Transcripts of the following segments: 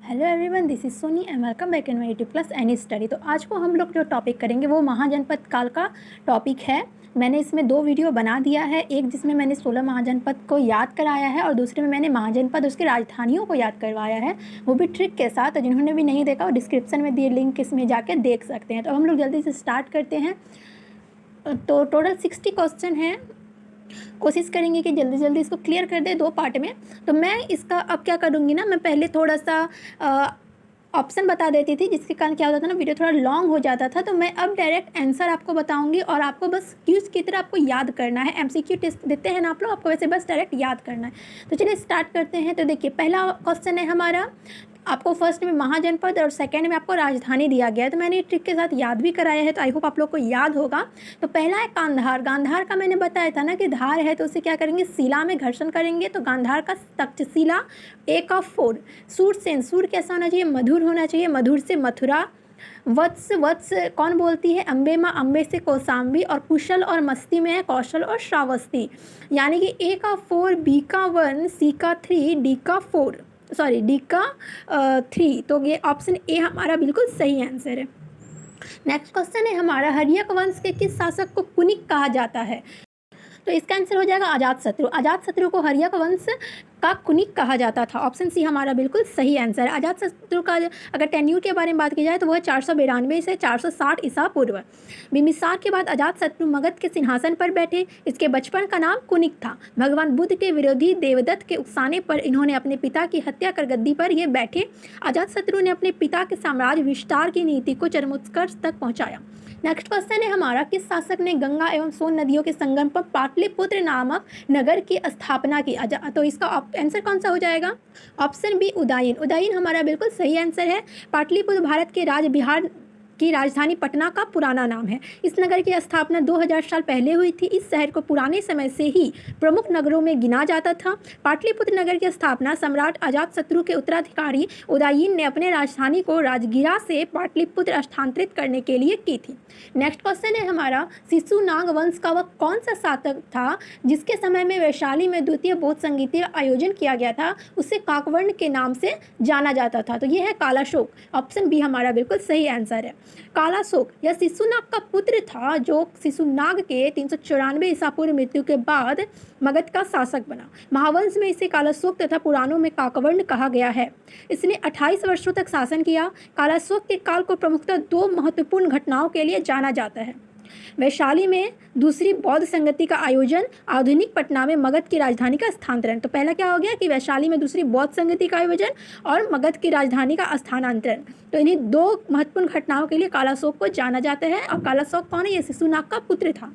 Hello everyone, this is Soni and welcome back in my YouTube class any study. तो आज को हम लोग जो टॉपिक करेंगे वो महाजनपद काल का टॉपिक है। मैंने इसमें दो वीडियो बना दिया है, एक जिसमें मैंने 16 महाजनपद को याद कराया है और दूसरे में मैंने महाजनपद उसकी राजधानियों को याद करवाया है, वो भी ट्रिक के साथ। तो जिन्होंने भी नहीं देखा वो डिस्क्रिप्शन में दिए लिंक इसमें जाके देख सकते हैं। तो हम लोग जल्दी से स्टार्ट करते हैं। तो टोटल 60 क्वेश्चन हैं, कोशिश करेंगे कि जल्दी जल्दी इसको क्लियर कर दे दो पार्ट में। तो मैं इसका अब क्या करूँगी ना, मैं पहले थोड़ा सा ऑप्शन बता देती थी, जिसके कारण क्या होता था ना, वीडियो थोड़ा लॉन्ग हो जाता था। तो मैं अब डायरेक्ट आंसर आपको बताऊंगी और आपको बस क्यूज की तरह आपको याद करना है। एमसीक्यू टेस्ट देते हैं ना आप लोग, आपको वैसे बस डायरेक्ट याद करना है। तो चलिए स्टार्ट करते हैं। तो देखिए, पहला क्वेश्चन है हमारा, आपको फर्स्ट में महाजनपद और सेकंड में आपको राजधानी दिया गया है। तो मैंने ट्रिक के साथ याद भी कराया है, तो आई होप आप लोग को याद होगा। तो पहला है गांधार। गांधार का मैंने बताया था ना कि धार है, तो उसे क्या करेंगे, शिला में घर्षण करेंगे। तो गांधार का तक्षशिला 1 of 4। सूर सेन, सूर कैसा होना चाहिए, मधुर होना चाहिए। मधुर से मथुरा। वत्स, वत्स कौन बोलती है, अम्बे माँ, अम्बे से कौशाम्बी। और कुशल और मस्ती में है कौशल और श्रावस्ती। यानी कि A का 4, B का 1, C का 3, D का 4, सॉरी डी का 3। तो ये ऑप्शन ए हमारा बिल्कुल सही आंसर है। नेक्स्ट क्वेश्चन है हमारा, हर्यक वंश के किस शासक को कुनिक कहा जाता है? तो इसका आंसर हो जाएगा अजातशत्रु। अजातशत्रु को हर्यक वंश का कुनिक कहा जाता था। ऑप्शन सी हमारा बिल्कुल सही आंसर है। अजातशत्रु का अगर टेन्यूर के बारे में बात की जाए तो वह 492 से 460 ईसा पूर्व। बिम्बिसार के बाद अजातशत्रु मगध के सिंहासन पर बैठे। इसके बचपन का नाम कुनिक था। भगवान बुद्ध के विरोधी देवदत्त के उकसाने पर इन्होंने अपने पिता की हत्या कर गद्दी पर ये बैठे। अजातशत्रु ने अपने पिता के साम्राज्य विस्तार की नीति को चरमोत्कर्ष तक पहुंचाया। नेक्स्ट क्वेश्चन है हमारा, किस शासक ने गंगा एवं सोन नदियों के संगम पर पाटलिपुत्र नामक नगर की स्थापना की? तो इसका आंसर कौन सा हो जाएगा? Option B Udayan. उदयन हमारा बिल्कुल सही आंसर है। पाटलिपुत्र भारत के राज्य बिहार की राजधानी पटना का पुराना नाम है। इस नगर की स्थापना 2000 साल पहले हुई थी। इस शहर को पुराने समय से ही प्रमुख नगरों में गिना जाता था। पाटलिपुत्र नगर की स्थापना सम्राट अजातशत्रु के उत्तराधिकारी उदयन ने अपने राजधानी को राजगिरा से पाटलिपुत्र स्थानांतरित करने के लिए की थी। नेक्स्ट क्वेश्चन है हमारा, शिशुनाग वंश का वह कौन सा शासक था जिसके समय में वैशाली में द्वितीय बौद्ध संगीतीय आयोजन किया गया था? उसे काकवर्ण के नाम से जाना जाता था। तो यह है कालाशोक। ऑप्शन बी हमारा बिल्कुल सही आंसर है। कालाशोक यह शिशुनाग का पुत्र था, जो शिशुनाग के 394 ईसा पूर्व मृत्यु के बाद मगध का शासक बना। महावंश में इसे कालाशोक तथा पुराणों में काकवर्ण कहा गया है। इसने 28 वर्षों तक शासन किया। कालाशोक के काल को प्रमुखतः दो महत्वपूर्ण घटनाओं के लिए जाना जाता है: वैशाली में दूसरी बौद्ध संगति का आयोजन, आधुनिक पटना में मगध की राजधानी का स्थानांतरण। तो पहला क्या हो गया कि वैशाली में दूसरी बौद्ध संगति का आयोजन और मगध की राजधानी का स्थानांतरण। तो इन्हीं दो महत्वपूर्ण घटनाओं के लिए कालाशोक को जाना जाता है। और कालाशोक कौन है? ये शिशुनाग का पुत्र था।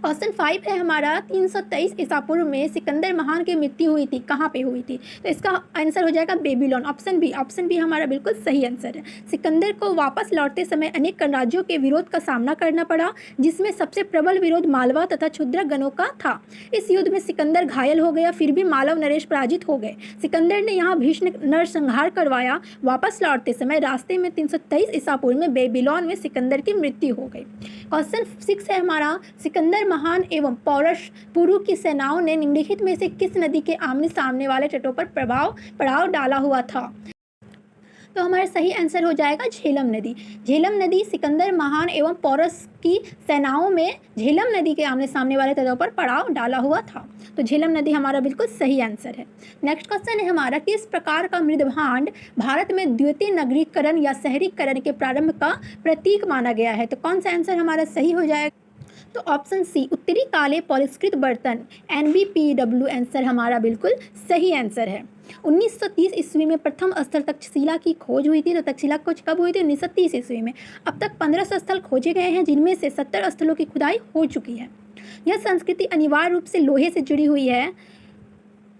क्वेश्चन 5 है हमारा, 323 ईसा पूर्व में सिकंदर महान की मृत्यु हुई थी, कहाँ पे हुई थी? तो इसका आंसर हो जाएगा Babylon. Option B. Option B हमारा बिल्कुल सही आंसर है। सिकंदर को वापस लौटते समय अनेक राज्यों के विरोध का सामना करना पड़ा, जिसमें सबसे प्रबल विरोध मालवा तथा क्षुद्रक गणों का था। इस युद्ध में सिकंदर घायल हो गया, फिर भी मालव नरेश पराजित हो गए। सिकंदर ने यहाँ भीष्म नरसंहार करवाया। वापस लौटते समय रास्ते में 323 ईसा पूर्व में बेबीलोन में सिकंदर की मृत्यु हो गई। क्वेश्चन 6 है हमारा, सिकंदर महान एवं पौरश पुरु की सेनाओं ने निम्नलिखित में से किस नदी के आमने सामने वाले तटों पर पड़ाव डाला हुआ था? तो हमारा सही आंसर हो जाएगा झेलम नदी। झेलम नदी सिकंदर महान एवं पौरस की सेनाओं में झेलम नदी के आमने सामने वाले तटों पर पड़ाव डाला हुआ था। तो झेलम नदी हमारा बिल्कुल सही आंसर है। नेक्स्ट क्वेश्चन है हमारा, किस प्रकार का मृदभांड भारत में द्वितीय नगरीकरण या शहरीकरण के प्रारंभ का प्रतीक माना गया है? तो कौन सा आंसर हमारा सही हो जाएगा? तो ऑप्शन सी उत्तरी काले पॉलिष्कृत बर्तन, NBPW आंसर हमारा बिल्कुल सही आंसर है। 1930 ईस्वी में प्रथम स्थल तक्षशिला की खोज हुई थी। तो तक्षशिला खोज कब हुई थी? 1930 ईस्वी में। अब तक 1500 स्थल खोजे गए हैं, जिनमें से 70 स्थलों की खुदाई हो चुकी है। यह संस्कृति अनिवार्य रूप से लोहे से जुड़ी हुई है।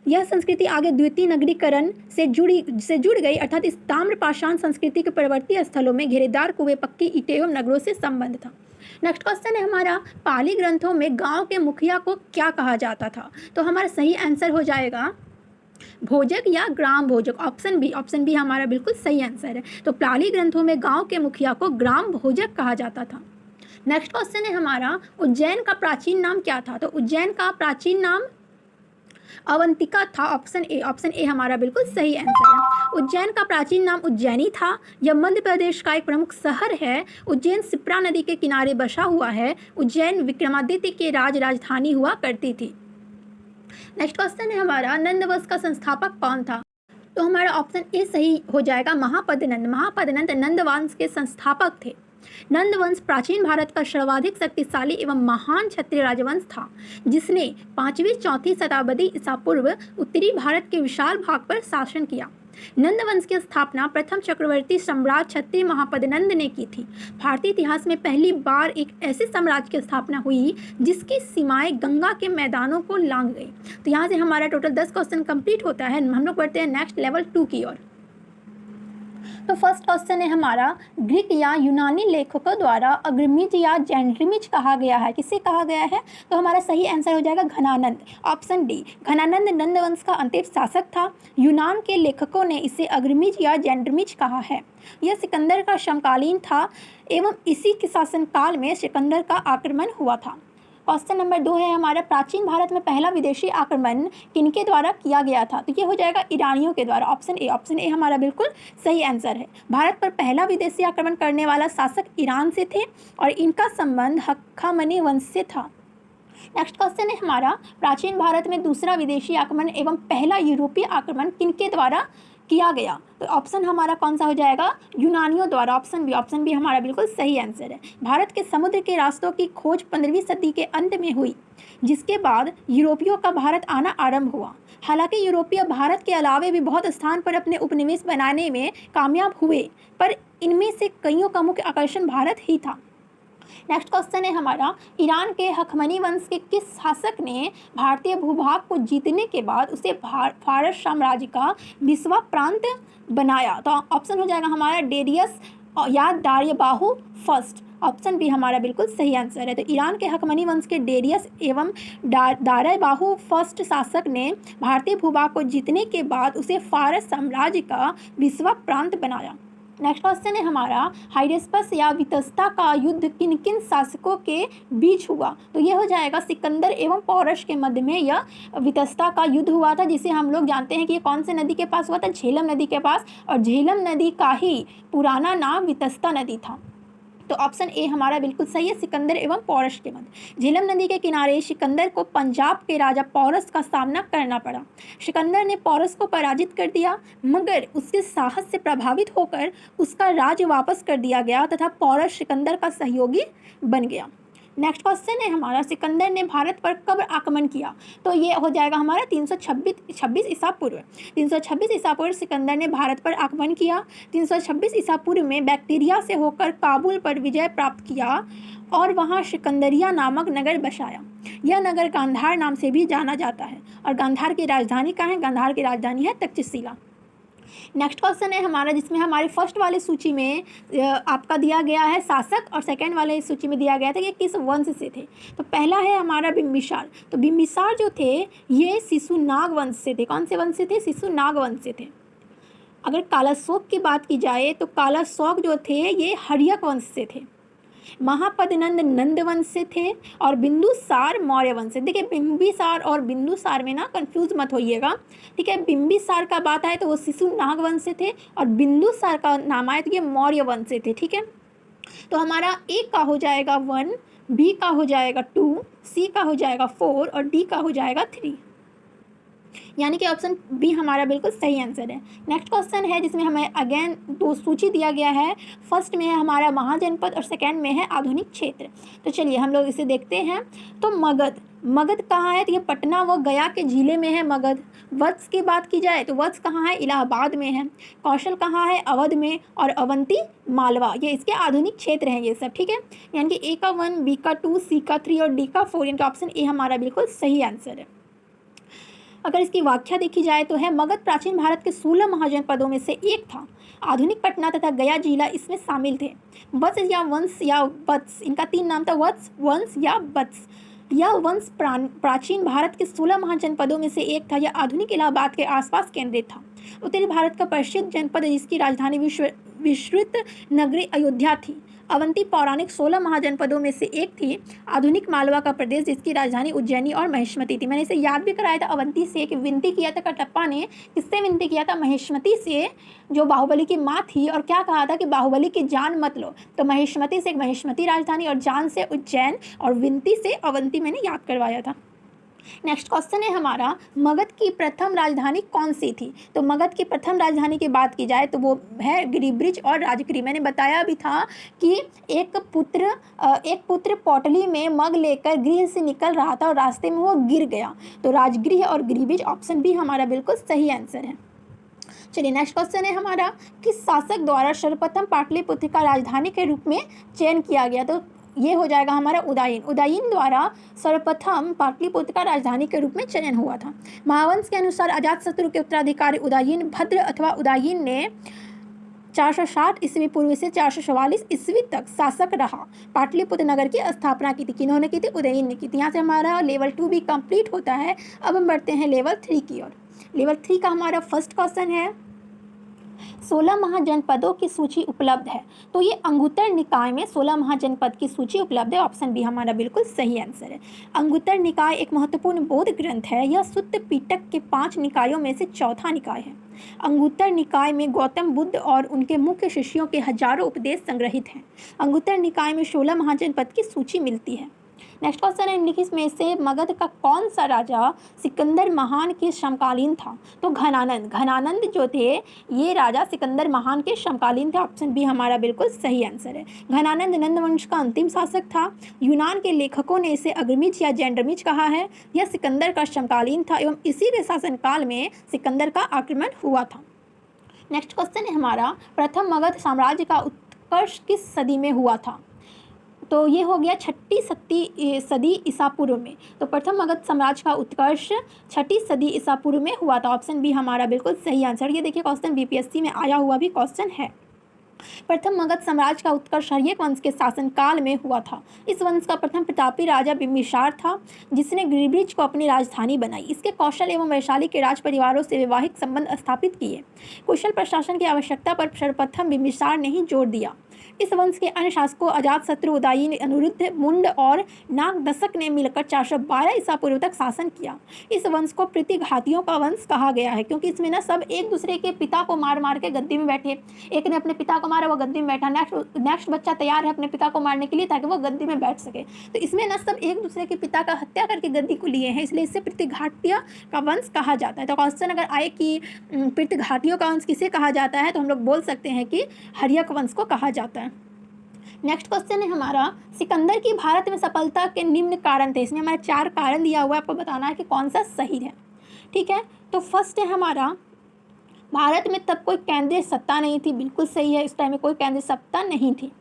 यह संस्कृति आगे द्वितीय नगरीकरण से जुड़ गई, अर्थात इस ताम्रपाषाण संस्कृति के प्रवर्ती स्थलों में घेरेदार कुएं, पक्की ईंटें एवं नगरों से संबंध था। नेक्स्ट क्वेश्चन है हमारा, पाली ग्रंथों में गांव के मुखिया को क्या कहा जाता था? तो हमारा सही आंसर हो जाएगा भोजक या ग्राम भोजक। Option B. ऑप्शन बी हमारा बिल्कुल सही आंसर है। तो पाली ग्रंथों में गांव के मुखिया को ग्राम भोजक कहा जाता था। नेक्स्ट क्वेश्चन है हमारा, उज्जैन का प्राचीन नाम क्या था? तो उज्जैन का प्राचीन नाम अवंतिका था। Option A. ऑप्शन ए हमारा बिल्कुल सही आंसर है। उज्जैन का प्राचीन नाम उज्जैनी था। यह मध्य प्रदेश का एक प्रमुख शहर है। उज्जैन शिप्रा नदी के किनारे बसा हुआ है। उज्जैन विक्रमादित्य के राजधानी हुआ करती थी। नेक्स्ट क्वेश्चन है हमारा, नंद वंश का संस्थापक कौन था? तो हमारा ऑप्शन ए सही हो जाएगा, महापद्नंद। महापद्नंद नंद वंश के संस्थापक थे। नंद वंश प्राचीन भारत का सर्वाधिक शक्तिशाली एवं महान क्षत्रिय राजवंश था, जिसने 5वीं-4वीं शताब्दी ईसा पूर्व उत्तरी भारत के विशाल भाग पर शासन किया। नंद वंश की स्थापना प्रथम चक्रवर्ती सम्राट क्षत्रिय महापद्नंद ने की थी। भारतीय इतिहास में पहली बार एक ऐसे साम्राज्य की स्थापना हुई जिसकी सीमाएं गंगा के मैदानों को लांघ गई। तो यहाँ से हमारा टोटल 10 क्वेश्चन कंप्लीट होता है। हम लोग बढ़ते हैं नेक्स्ट लेवल 2 की ओर। तो फर्स्ट क्वेश्चन है हमारा, ग्रीक या यूनानी लेखकों द्वारा अग्रमिज या जैंड्रिमिज कहा गया है। किसे कहा गया है? तो हमारा सही आंसर हो जाएगा घनानंद, ऑप्शन डी। घनानंद नंद वंश का अंतिम शासक था। यूनान के लेखकों ने इसे अग्रमिज या जैंड्रिमिज कहा है। यह सिकंदर का समकालीन था एवं इसी के शासनकाल में सिकंदर का आक्रमण हुआ था। क्वेश्चन नंबर 2 है हमारा, प्राचीन भारत में पहला विदेशी आक्रमण किनके द्वारा किया गया था? तो ये हो जाएगा ईरानियों के द्वारा, ऑप्शन ए। ऑप्शन ए हमारा बिल्कुल सही आंसर है। भारत पर पहला विदेशी आक्रमण करने वाला शासक ईरान से थे और इनका संबंध हक्कामनी वंश से था। नेक्स्ट क्वेश्चन है हमारा, प्राचीन भारत में दूसरा विदेशी आक्रमण एवं पहला यूरोपीय आक्रमण किनके द्वारा किया गया? तो ऑप्शन हमारा कौन सा हो जाएगा? यूनानियों द्वारा, ऑप्शन बी। ऑप्शन बी हमारा बिल्कुल सही आंसर है। भारत के समुद्र के रास्तों की खोज 15वीं सदी के अंत में हुई, जिसके बाद यूरोपियों का भारत आना आरंभ हुआ। हालांकि यूरोपीय भारत के अलावे भी बहुत स्थान पर अपने उपनिवेश बनाने में कामयाब हुए, पर इनमें से कईयों का मुख्य आकर्षण भारत ही था। नेक्स्ट क्वेश्चन है हमारा, ईरान के हखमनी वंश के किस शासक ने भारतीय भूभाग को जीतने के बाद उसे फारस साम्राज्य का 20वां प्रांत बनाया? तो ऑप्शन हो जाएगा हमारा डेरियस या दार्याबाहु फर्स्ट, ऑप्शन बी हमारा बिल्कुल सही आंसर है। तो ईरान के हखमनी वंश के डेरियस एवं दार्याबाहु फर्स्ट शासक ने भारतीय भूभाग को जीतने के बाद उसे फारस साम्राज्य का 20वां प्रांत बनाया। नेक्स्ट क्वेश्चन है हमारा, हाइडेस्पस या वितस्ता का युद्ध किन किन शासकों के बीच हुआ? तो यह हो जाएगा सिकंदर एवं पौरश के मध्य में यह वितस्ता का युद्ध हुआ था, जिसे हम लोग जानते हैं कि ये कौन से नदी के पास हुआ था? झेलम नदी के पास, और झेलम नदी का ही पुराना नाम वितस्ता नदी था। तो ऑप्शन ए हमारा बिल्कुल सही है, सिकंदर एवं पौरश के मध्य। झेलम नदी के किनारे सिकंदर को पंजाब के राजा पौरस का सामना करना पड़ा। सिकंदर ने पौरस को पराजित कर दिया, मगर उसके साहस से प्रभावित होकर उसका राज्य वापस कर दिया गया तथा पौरस सिकंदर का सहयोगी बन गया। नेक्स्ट क्वेश्चन है हमारा, सिकंदर ने भारत पर कब आक्रमण किया? तो ये हो जाएगा हमारा 326 ईसा पूर्व। 326 ईसा पूर्व सिकंदर ने भारत पर आक्रमण किया। 326 ईसा पूर्व में बैक्टीरिया से होकर काबुल पर विजय प्राप्त किया और वहाँ सिकंदरिया नामक नगर बसाया। यह नगर गांधार नाम से भी जाना जाता है। और गांधार की राजधानी कहाँ है? गांधार की राजधानी है तक्षशिला। नेक्स्ट क्वेश्चन है हमारा, जिसमें हमारे फर्स्ट वाले सूची में आपका दिया गया है शासक और सेकंड वाले सूची में दिया गया था कि किस वंश से थे। तो पहला है हमारा बिम्बिसार। तो बिम्बिसार जो थे ये शिशुनाग वंश से थे। कौन से वंश से थे? शिशुनाग वंश से थे। अगर कालाशोक की बात की जाए तो कालाशोक जो थे ये हर्यक वंश से थे। महापद्नंद नंद वंश से थे और बिंदुसार मौर्य वंश से। देखिए बिम्बिसार और बिंदुसार में ना कंफ्यूज मत होइएगा, ठीक है। बिम्बिसार का बात आए तो वो शिशुनाग वंश से थे और बिंदुसार का नाम आए तो ये मौर्य वंश से थे, ठीक है। तो हमारा ए का हो जाएगा 1, बी का हो जाएगा 2, सी का हो जाएगा 4 और डी का हो जाएगा 3, यानी कि ऑप्शन बी हमारा बिल्कुल सही आंसर है। नेक्स्ट क्वेश्चन है जिसमें हमें अगेन 2 सूची दिया गया है। फर्स्ट में है हमारा महाजनपद और सेकंड में है आधुनिक क्षेत्र। तो चलिए हम लोग इसे देखते हैं। तो मगध कहाँ है? तो ये पटना व गया के जिले में है मगध। वत्स की बात की जाए तो वत्स कहाँ है? इलाहाबाद में है। कौशल कहाँ है? अवध में। और अवंती मालवा, ये इसके आधुनिक क्षेत्र हैं ये सब, ठीक है। यानी कि ए का 1, बी का 2, सी का 3 और डी का 4, यानी कि ऑप्शन ए हमारा बिल्कुल सही आंसर है। अगर इसकी व्याख्या देखी जाए तो है, मगध प्राचीन भारत के 16 महाजनपदों में से एक था। आधुनिक पटना तथा गया जिला इसमें शामिल थे। वत्स या वंश या वत्स, इनका 3 नाम था, वत्स, वंश या वत्स। यह वंश प्राचीन भारत के 16 महाजनपदों में से एक था। यह आधुनिक इलाहाबाद के आसपास केंद्रित था। उत्तरी भारत का प्रसिद्ध जनपद जिसकी राजधानी विस्तृत नगरी अयोध्या थी। अवंती पौराणिक 16 महाजनपदों में से एक थी, आधुनिक मालवा का प्रदेश, जिसकी राजधानी उज्जैनी और महिष्मती थी। मैंने इसे याद भी कराया था अवंती से, कि विनती किया था कटप्पा ने, किससे विनती किया था? महिष्मती से, जो बाहुबली की माँ थी, और क्या कहा था कि बाहुबली की जान मत लो। तो महिष्मती से एक महिष्मती राजधानी, और जान से उज्जैन, और विनती से अवंती मैंने याद करवाया था। नेक्स्ट क्वेश्चन है हमारा, मगध की प्रथम राजधानी कौन सी थी? तो मगध की प्रथम राजधानी की बात की जाए तो वो है गिरिब्रिज और राजगिरी। मैंने बताया भी था कि एक पुत्र पौटली में मग लेकर गृह से निकल रहा था और रास्ते में वो गिर गया। तो राजगृह और गिरिब्रिज, ऑप्शन बी हमारा बिल्कुल सही आंसर है। चलिए नेक्स्ट क्वेश्चन है हमारा, किस शासक द्वारा सर्वप्रथम पाटलिपुत्र का राजधानी के रूप में चयन किया गया? तो ये हो जाएगा हमारा उदयन। उदयन द्वारा सर्वप्रथम पाटलिपुत्र का राजधानी के रूप में चयन हुआ था। महावंश के अनुसार अजातशत्रु के उत्तराधिकारी उदयन भद्र अथवा उदयन ने 460 ईस्वी पूर्व से 444 ईस्वी तक शासक रहा। पाटलिपुत्र नगर की स्थापना की थी। किन्होंने की थी? उदयन ने की थी। यहाँ से हमारा लेवल 2 भी कंप्लीट होता है। अब हम बढ़ते हैं लेवल 3 की ओर। लेवल 3 का हमारा फर्स्ट क्वेश्चन है, 16 महाजनपदों की सूची उपलब्ध है। तो ये अंगुत्तर निकाय में 16 महाजनपद की सूची उपलब्ध है। ऑप्शन बी हमारा बिल्कुल सही आंसर है। अंगुत्तर निकाय एक महत्वपूर्ण बौद्ध ग्रंथ है। यह सुत्त पिटक के 5 निकायों में से चौथा निकाय है। अंगुत्तर निकाय में गौतम बुद्ध और उनके मुख्य शिष्यों के हजारों उपदेश संग्रहित हैं। अंगुत्तर निकाय में 16 महाजनपद की सूची मिलती है। नेक्स्ट क्वेश्चन है, निम्नलिखित में से मगध का कौन सा राजा सिकंदर महान के समकालीन था? तो घनानंद जो थे, ये राजा सिकंदर महान के समकालीन थे। ऑप्शन बी हमारा बिल्कुल सही आंसर है। घनानंद नंद वंश का अंतिम शासक था। यूनान के लेखकों ने इसे अग्रमिच या जैंड्रमिच कहा है। यह सिकंदर का समकालीन था एवं इसी के शासनकाल में सिकंदर का आक्रमण हुआ था। नेक्स्ट क्वेश्चन है हमारा, प्रथम मगध साम्राज्य का उत्कर्ष किस सदी में हुआ था? तो ये हो गया 6ठी सदी ईसा पूर्व में। तो प्रथम मगध साम्राज्य का उत्कर्ष 6ठी सदी ईसा पूर्व में हुआ था। ऑप्शन बी हमारा बिल्कुल सही आंसर। ये देखिए क्वेश्चन बीपीएससी में आया हुआ भी क्वेश्चन है। प्रथम मगध साम्राज्य का उत्कर्ष हर्यक वंश के शासनकाल में हुआ था। इस वंश का प्रथम प्रतापी राजा बिम्बिसार था, जिसने गिरिब्रिज को अपनी राजधानी बनाई। इसके कौशल एवं वैशाली के राज परिवारों से वैवाहिक संबंध स्थापित किए। कुशल प्रशासन की आवश्यकता पर सर्वप्रथम बिम्बिसार ने ही जोर दिया। इस वंश के अन्य शासकों अजातशत्रु, उदयन, अनिरुद्ध, मुंड और नागदशक ने मिलकर 412 ईसा पूर्व तक शासन किया। इस वंश को प्रतिघातियों का वंश कहा गया है, क्योंकि इसमें ना सब एक दूसरे के पिता को मार मार के गद्दी में बैठे। एक ने अपने पिता को मारा, वो गद्दी में बैठा। नेक्स्ट बच्चा तैयार है अपने पिता को मारने के लिए ताकि वो गद्दी में बैठ सके। तो इसमें ना सब एक दूसरे के पिता का हत्या करके गद्दी को लिए हैं, इसलिए इसे प्रतिघातियों का वंश कहा जाता है। तो क्वेश्चन अगर आए कि प्रतिघातियों का वंश किसे कहा जाता है, तो हम लोग बोल सकते हैं कि हर्यक वंश को कहा जाता है। नेक्स्ट क्वेश्चन है हमारा, सिकंदर की भारत में सफलता के निम्न कारण थे। इसमें हमारा 4 कारण दिया हुआ है, आपको बताना है कि कौन सा सही है। ठीक है, तो फर्स्ट है हमारा, भारत में तब कोई केंद्रीय सत्ता नहीं थी। बिल्कुल सही है, इस टाइम में कोई केंद्रीय सत्ता नहीं थी।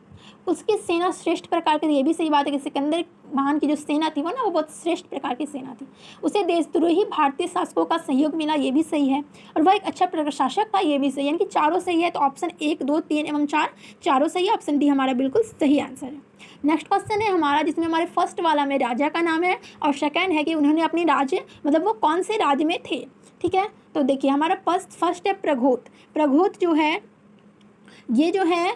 उसकी सेना श्रेष्ठ प्रकार की थी। ये भी सही बात है कि सिकंदर महान की जो सेना थी वो बहुत श्रेष्ठ प्रकार की सेना थी। उसे देशद्रोही भारतीय शासकों का सहयोग मिला, ये भी सही है। और वह एक अच्छा प्रशासक था, ये भी सही है। यानी कि चारों सही है। तो ऑप्शन 1, 2, 3 एवं 4 चारों सही है। ऑप्शन डी हमारा बिल्कुल सही आंसर है। नेक्स्ट क्वेश्चन है हमारा, जिसमें हमारे फर्स्ट वाला में राजा का नाम है और सेकेंड है कि उन्होंने अपनी राज्य वो कौन से राज्य में थे। ठीक है, तो देखिए हमारा फर्स्ट है प्रघोत। प्रघोत जो है ये जो है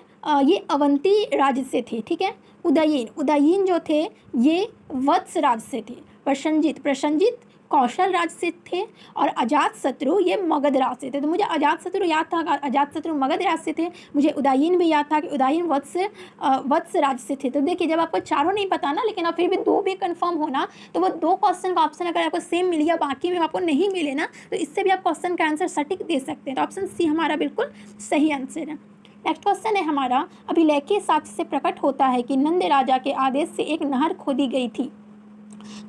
ये अवंती राज्य से थे। ठीक है, उदयन जो थे ये वत्स राज्य से थे। प्रसंजित कौशल राज्य से थे। और अजातशत्रु ये मगध राज्य से थे। तो मुझे अजातशत्रु याद था, अजातशत्रु मगध राज्य से थे। मुझे उदयन भी याद था कि उदयन वत्स राज्य से थे। तो देखिए जब आपको चारों नहीं पता ना, लेकिन आप फिर भी 2 भी कंफर्म होना, तो वो 2 क्वेश्चन का ऑप्शन अगर आपको सेम मिल गया, बाकी में आपको नहीं मिले ना, तो इससे भी आप क्वेश्चन का आंसर सटीक दे सकते हैं। तो ऑप्शन सी हमारा बिल्कुल सही आंसर है। नेक्स्ट क्वेश्चन है हमारा, अभिलेखीय साक्ष्य से प्रकट होता है कि नंद राजा के आदेश से एक नहर खोदी गई थी।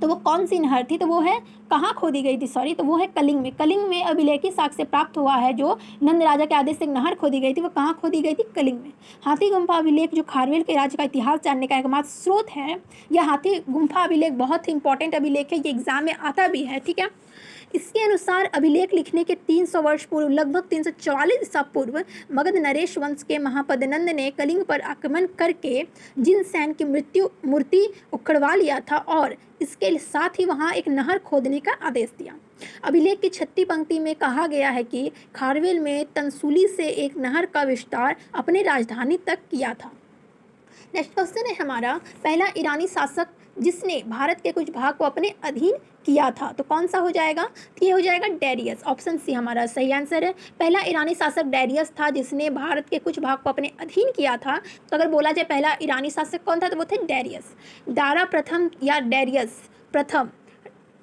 तो वो कौन सी नहर थी? तो वो है कहाँ खोदी गई थी, सॉरी, तो वो है कलिंग में। कलिंग में अभिलेखीय साक्ष्य प्राप्त हुआ है, जो नंद राजा के आदेश से एक नहर खोदी गई थी, वो कहाँ खोदी गई थी? कलिंग में। हाथी गुम्फा अभिलेख जो खारवेल के राज्य का इतिहास जानने का एकमात्र स्रोत है। यह हाथी गुम्फा अभिलेख बहुत ही इंपॉर्टेंट अभिलेख है, ये एग्जाम में आता भी है। ठीक है, इसके अनुसार अभिलेख लिखने के 300 वर्ष पूर्व, लगभग 344 ईसा पूर्व, मगध नरेश वंश के महापदनंद ने कलिंग पर आक्रमण करके जिनसेन की मूर्ति उखड़वा लिया था और इसके साथ ही वहां एक नहर खोदने का आदेश दिया। अभिलेख की 6ठी पंक्ति में कहा गया है कि खारवेल में तंसुली से एक नहर का विस्तार अपनी राजधानी तक किया था। नेक्स्ट क्वेश्चन है हमारा, पहला ईरानी शासक जिसने भारत के कुछ भाग को अपने अधीन किया था, तो कौन सा हो जाएगा? तो ये हो जाएगा डेरियस। ऑप्शन सी हमारा सही आंसर है। पहला ईरानी शासक डेरियस था जिसने भारत के कुछ भाग को अपने अधीन किया था। तो अगर बोला जाए पहला ईरानी शासक कौन था, तो वो थे डेरियस। दारा प्रथम या डेरियस प्रथम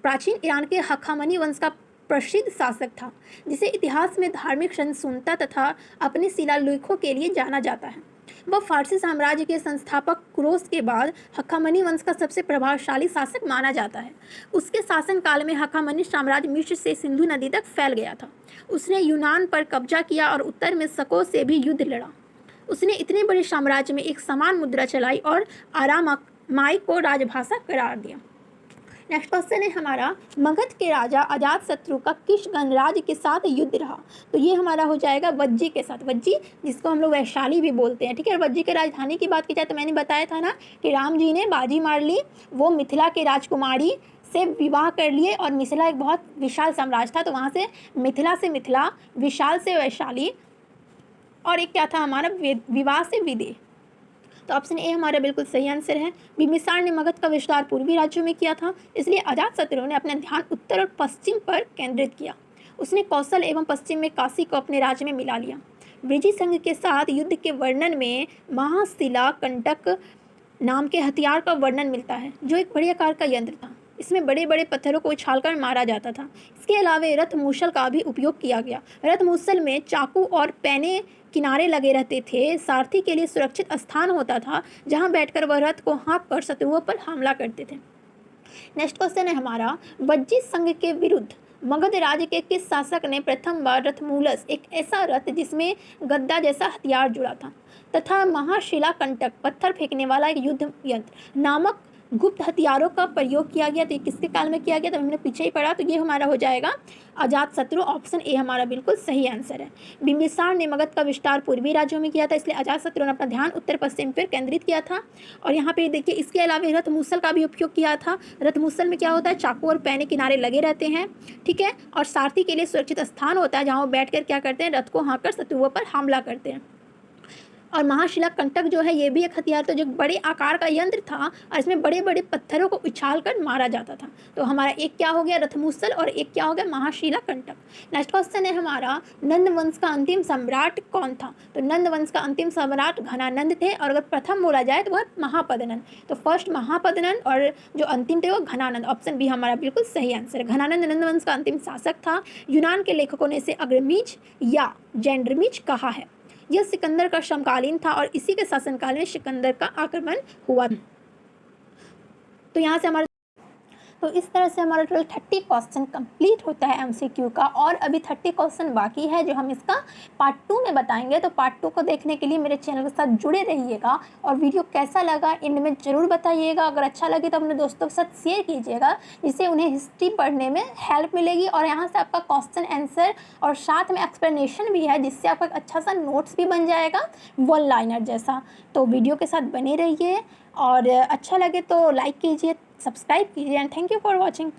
प्राचीन ईरान के हखामनी वंश का प्रसिद्ध शासक था, जिसे इतिहास में धार्मिक सहिष्णुता तथा अपने शिलालेखों के लिए जाना जाता है। वह फारसी साम्राज्य के संस्थापक कुरोस के बाद हखामनी वंश का सबसे प्रभावशाली शासक माना जाता है। उसके शासनकाल में हखामनी साम्राज्य मिस्र से सिंधु नदी तक फैल गया था। उसने यूनान पर कब्जा किया और उत्तर में शकों से भी युद्ध लड़ा। उसने इतने बड़े साम्राज्य में एक समान मुद्रा चलाई और आरामाई को राजभाषा करार दिया। नेक्स्ट क्वेश्चन है हमारा, मगध के राजा अजातशत्रु का किस गणराज्य के साथ युद्ध रहा? तो ये हमारा हो जाएगा वज्जी के साथ। वज्जी जिसको हम लोग वैशाली भी बोलते हैं, ठीक है। वज्जी के राजधानी की बात की जाए तो मैंने बताया था ना कि राम जी ने बाजी मार ली, वो मिथिला के राजकुमारी से विवाह कर लिए और मिथिला एक बहुत विशाल साम्राज्य था, तो वहाँ से मिथिला, विशाल से वैशाली, और एक क्या था हमारा, विवाह से विदेह। तो ऑप्शन ए हमारा बिल्कुल सही आंसर है। बिंबिसार ने मगध का विस्तार पूर्वी राज्यों में किया था, इसलिए अजातशत्रु ने अपना ध्यान उत्तर और पश्चिम पर केंद्रित किया। उसने कौशल एवं पश्चिम में काशी को अपने राज्य में मिला लिया। वृजी संघ के साथ युद्ध के वर्णन में महाशिला कंटक नाम के हथियार का वर्णन मिलता है, जो एक बड़े आकार का यंत्र था। इसमें बड़े बड़े पत्थरों को उछालकर मारा जाता था। इसके अलावा रथ मूसल का भी उपयोग किया गया। रथ मूसल में चाकू और पैने किनारे लगे रहते थे। सारथी के लिए सुरक्षित स्थान होता था जहां बैठकर वह रथ को हाँक कर शत्रुओं पर हमला करते थे। नेक्स्ट क्वेश्चन है हमारा, वज्जी संघ के विरुद्ध मगध राज्य के किस शासक ने प्रथम बार रथमूलस, एक ऐसा रथ जिसमें गद्दा जैसा हथियार जुड़ा था, तथा महाशिला कंटक, पत्थर फेंकने वाला एक युद्ध यंत्र नामक गुप्त हथियारों का प्रयोग किया गया? तो ये किसके काल में किया गया? तो हमने पीछे ही पढ़ा, तो ये हमारा हो जाएगा अजातशत्रु। ऑप्शन ए हमारा बिल्कुल सही आंसर है। बिंबिसार ने मगध का विस्तार पूर्वी राज्यों में किया था, इसलिए अजातशत्रु ने अपना ध्यान उत्तर पश्चिम पर केंद्रित किया था। और यहाँ पे देखिए इसके अलावा रथ मूसल का भी उपयोग किया था। रथ मूसल में क्या होता है, चाकू और पैने किनारे लगे रहते हैं, ठीक है, और सारथी के लिए सुरक्षित स्थान होता है जहाँ वो बैठ कर क्या करते हैं, रथ को हाँक कर शत्रुओं पर हमला करते हैं। और महाशिला कंटक जो है ये भी एक हथियार था, जो बड़े आकार का यंत्र था और इसमें बड़े बड़े पत्थरों को उछाल कर मारा जाता था। तो हमारा एक क्या हो गया, रथमूसल, और एक क्या हो गया, महाशिला कंटक। नेक्स्ट क्वेश्चन है हमारा, नंद वंश का अंतिम सम्राट कौन था? तो नंद वंश का अंतिम सम्राट घनानंद थे, और अगर प्रथम बोला जाए तो वह महापद्नंद। तो फर्स्ट महापद्नंद और जो अंतिम थे वो घनानंद। ऑप्शन बी हमारा बिल्कुल सही आंसर है। घनानंद नंद वंश का अंतिम शासक था। यूनान के लेखकों ने इसे अग्रमीज या जेंड्रमीज कहा है। यह सिकंदर का समकालीन था और इसी के शासनकाल में सिकंदर का आक्रमण हुआ। तो यहाँ से हमारा, तो इस तरह से हमारा टोटल 30 क्वेश्चन कंप्लीट होता है एमसीक्यू का, और अभी 30 क्वेश्चन बाकी है जो हम इसका पार्ट 2 में बताएंगे। तो पार्ट 2 को देखने के लिए मेरे चैनल के साथ जुड़े रहिएगा, और वीडियो कैसा लगा एंड में ज़रूर बताइएगा। अगर अच्छा लगे तो अपने दोस्तों के साथ शेयर कीजिएगा, जिससे उन्हें हिस्ट्री पढ़ने में हेल्प मिलेगी। और यहाँ से आपका क्वेश्चन आंसर और साथ में एक्सप्लेनेशन भी है, जिससे आपका अच्छा सा नोट्स भी बन जाएगा, वन लाइनर जैसा। तो वीडियो के साथ बने रहिए, और अच्छा लगे तो लाइक कीजिए, सब्सक्राइब कीजिए, and thank you for watching.